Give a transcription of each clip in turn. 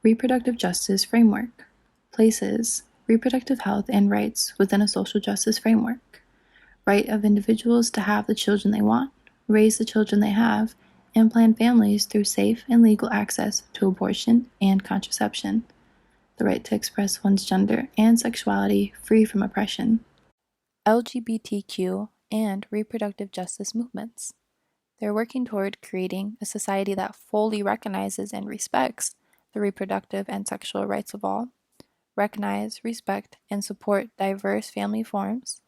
Reproductive justice framework places reproductive health and rights within a social justice framework. Right of individuals to have the children they want, raise the children they have, and plan families through safe and legal access to abortion and contraception. The right to express one's gender and sexuality free from oppression. LGBTQ and reproductive justice movements. They're working toward creating a society that fully recognizes and respects the reproductive and sexual rights of all, recognize, respect, and support diverse family forms,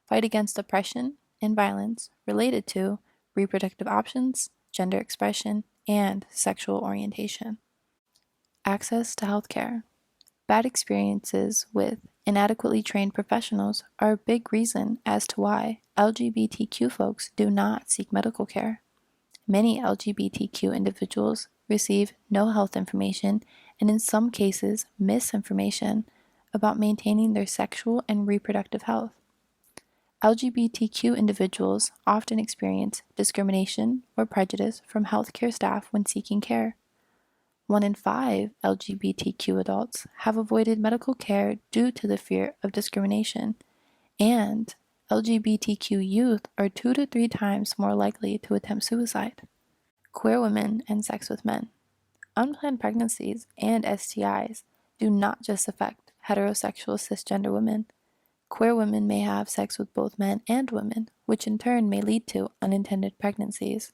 fight against oppression and violence related to reproductive options, gender expression, and sexual orientation. Access to healthcare. Bad experiences with inadequately trained professionals are a big reason as to why LGBTQ folks do not seek medical care. Many LGBTQ individuals receive no health information and in some cases misinformation about maintaining their sexual and reproductive health. LGBTQ individuals often experience discrimination or prejudice from healthcare staff when seeking care. 1 in 5 LGBTQ adults have avoided medical care due to the fear of discrimination, and LGBTQ youth are 2 to 3 times more likely to attempt suicide. Queer women and sex with men. Unplanned pregnancies and STIs do not just affect heterosexual cisgender women. Queer women may have sex with both men and women, which in turn may lead to unintended pregnancies.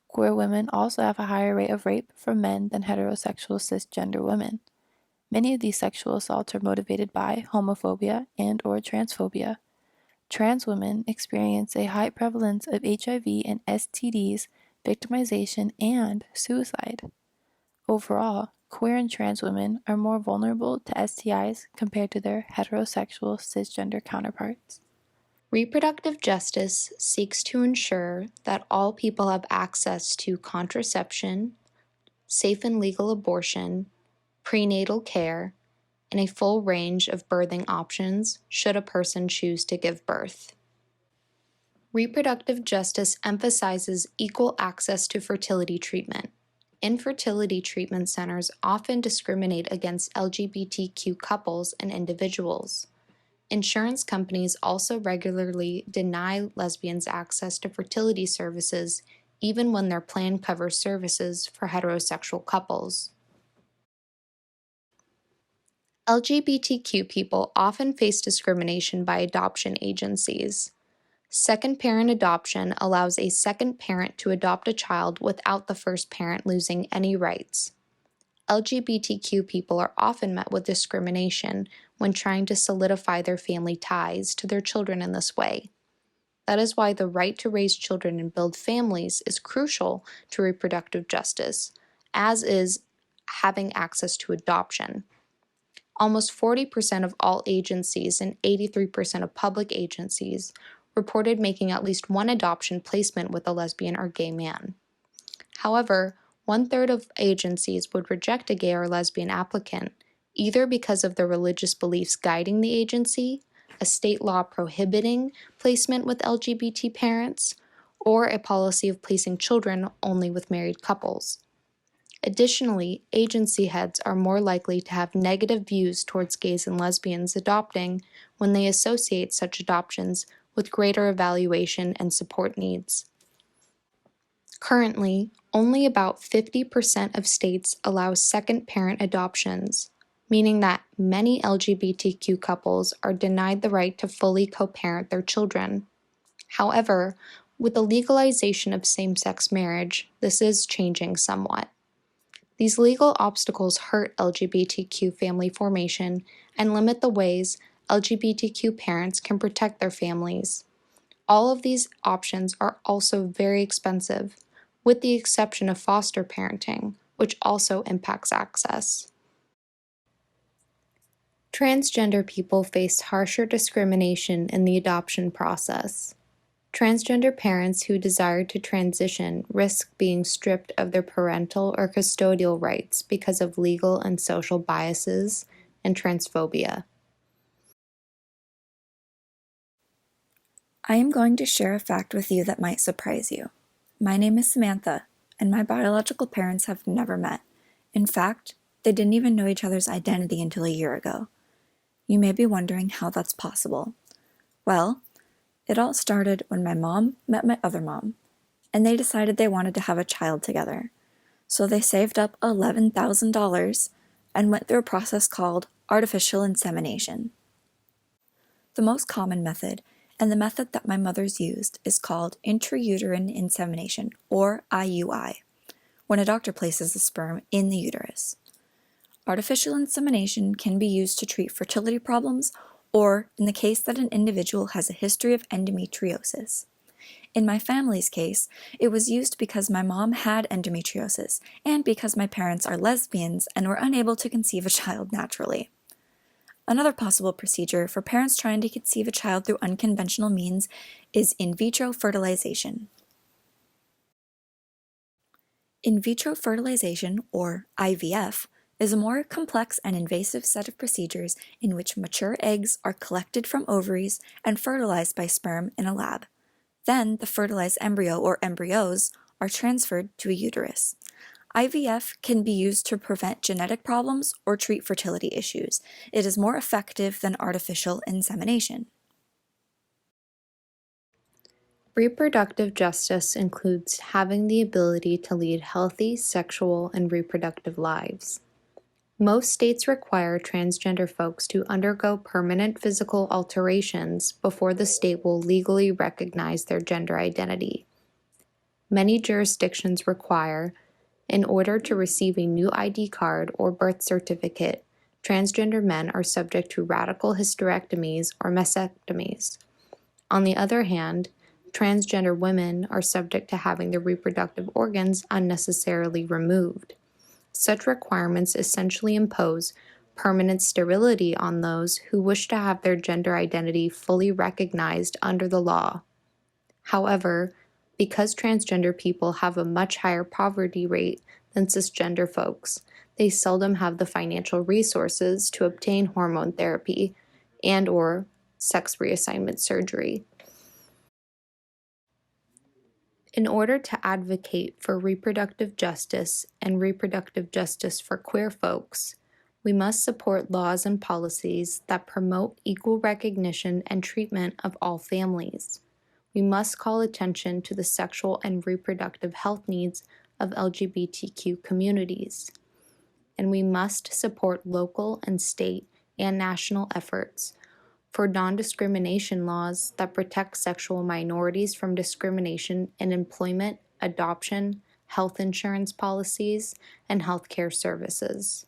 Queer women also have a higher rate of rape from men than heterosexual cisgender women. Many of these sexual assaults are motivated by homophobia and/or transphobia. Trans women experience a high prevalence of HIV and STDs, victimization, and suicide. Overall, queer and trans women are more vulnerable to STIs compared to their heterosexual cisgender counterparts. Reproductive justice seeks to ensure that all people have access to contraception, safe and legal abortion, prenatal care, and a full range of birthing options should a person choose to give birth. Reproductive justice emphasizes equal access to fertility treatment. Infertility treatment centers often discriminate against LGBTQ couples and individuals. Insurance companies also regularly deny lesbians access to fertility services, even when their plan covers services for heterosexual couples. LGBTQ people often face discrimination by adoption agencies. Second parent adoption allows a second parent to adopt a child without the first parent losing any rights. LGBTQ people are often met with discrimination when trying to solidify their family ties to their children in this way. That is why the right to raise children and build families is crucial to reproductive justice, as is having access to adoption. Almost 40% of all agencies and 83% of public agencies reported making at least one adoption placement with a lesbian or gay man. However, 1/3 of agencies would reject a gay or lesbian applicant, either because of the religious beliefs guiding the agency, a state law prohibiting placement with LGBT parents, or a policy of placing children only with married couples. Additionally, agency heads are more likely to have negative views towards gays and lesbians adopting when they associate such adoptions with greater evaluation and support needs. Currently, only about 50% of states allow second parent adoptions, meaning that many LGBTQ couples are denied the right to fully co-parent their children. However, with the legalization of same-sex marriage, this is changing somewhat. These legal obstacles hurt LGBTQ family formation and limit the ways LGBTQ parents can protect their families. All of these options are also very expensive, with the exception of foster parenting, which also impacts access. Transgender people face harsher discrimination in the adoption process. Transgender parents who desire to transition risk being stripped of their parental or custodial rights because of legal and social biases and transphobia. I am going to share a fact with you that might surprise you. My name is Samantha, and my biological parents have never met. In fact, they didn't even know each other's identity until a year ago. You may be wondering how that's possible. Well, it all started when my mom met my other mom, and they decided they wanted to have a child together. So they saved up $11,000 and went through a process called artificial insemination. The most common method, and the method that my mother's used, is called intrauterine insemination, or IUI, when a doctor places the sperm in the uterus. Artificial insemination can be used to treat fertility problems or in the case that an individual has a history of endometriosis. In my family's case, it was used because my mom had endometriosis and because my parents are lesbians and were unable to conceive a child naturally. Another possible procedure for parents trying to conceive a child through unconventional means is in vitro fertilization. In vitro fertilization, or IVF, is a more complex and invasive set of procedures in which mature eggs are collected from ovaries and fertilized by sperm in a lab. Then the fertilized embryo or embryos are transferred to a uterus. IVF can be used to prevent genetic problems or treat fertility issues. It is more effective than artificial insemination. Reproductive justice includes having the ability to lead healthy sexual and reproductive lives. Most states require transgender folks to undergo permanent physical alterations before the state will legally recognize their gender identity. Many jurisdictions require, in order to receive a new ID card or birth certificate, transgender men are subject to radical hysterectomies or mastectomies. On the other hand, transgender women are subject to having their reproductive organs unnecessarily removed. Such requirements essentially impose permanent sterility on those who wish to have their gender identity fully recognized under the law. However, because transgender people have a much higher poverty rate than cisgender folks, they seldom have the financial resources to obtain hormone therapy and/or sex reassignment surgery. In order to advocate for reproductive justice and reproductive justice for queer folks, we must support laws and policies that promote equal recognition and treatment of all families. We must call attention to the sexual and reproductive health needs of LGBTQ communities. And we must support local and state and national efforts for non-discrimination laws that protect sexual minorities from discrimination in employment, adoption, health insurance policies, and healthcare services.